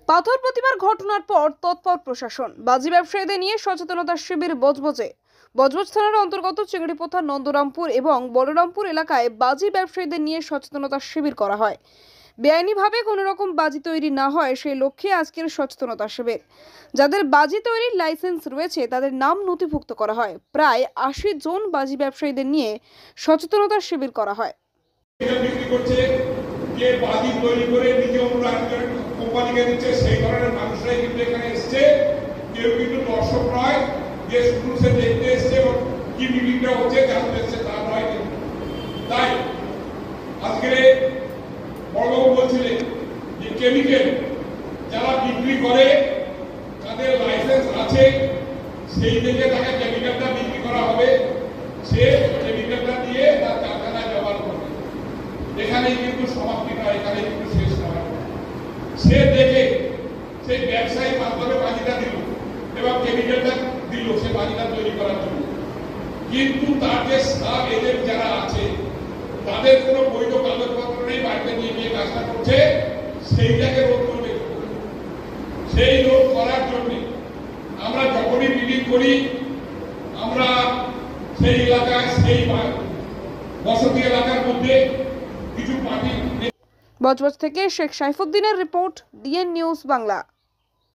পাথর প্রতিমার ঘটনার পর তৎপর প্রশাসন। বাজি ব্যবসায়ীদের নিয়ে সচেতনতা শিবির বজবজে। বজবজ থানার অন্তর্গত চিংড়িপোথা, নন্দরামপুর এবং বলরামপুর এলাকায় বাজি ব্যবসায়ীদের নিয়ে সচেতনতা শিবির করা হয়। বেআইনিভাবে কোনো রকম বাজি তৈরি না হয় সেই লক্ষ্যে আজকের সচেতনতা শিবির। যাদের বাজি তৈরির লাইসেন্স রয়েছে তাদের নাম নথিভুক্ত করা হয়। প্রায় 80 জন বাজি ব্যবসায়ীদের নিয়ে সচেতনতা শিবির করা হয়। যে বাজি তৈরি করে নিজে কোম্পানিকে দিচ্ছে সেই ধরনের মানুষরাই কিন্তু এখানে এসছে। কেউ কিন্তু দর্শক নয় যে শুধু সে দেখতে এসছে এবং কি মিটিংটা হচ্ছে জানতে এসছে তা নয়। কিন্তু তাই আজকে বড়বাবু বলছিলেন যে কেমিক্যাল যারা বিক্রি করে তাদের লাইসেন্স আছে, সেই থেকে তাকে কেমিক্যালটা বিক্রি করা হবে, সে কেমিক্যালটা দিয়ে তার কারখানায় ব্যবহার করবে। এখানেই কিন্তু সমাপ্তি নয়, এখানে কিন্তু শেষ নয়। সে দেখে সেই ব্যবসায়ী মাধ্যমে বাজিটা দিল এবং কেমিক্যালটা দিল সে বাজিটা তৈরি করার জন্য, কিন্তু তার যে সাব এজেন্ট যারা আছে তাদের কোনো বৈধ কাগজপত্র নেই, বাড়িতে নিয়ে গিয়ে কাজটা করছে, সেইটাকে রোধ করবে। সেই রোধ করার জন্য আমরা যখনই মিটিং করি আমরা সেই এলাকায় সেই বসতি এলাকার মধ্যে কিছু পার্টি। বজবজ থেকে শেখ সাইফুদ্দিনের রিপোর্ট, ডিএন নিউজ বাংলা।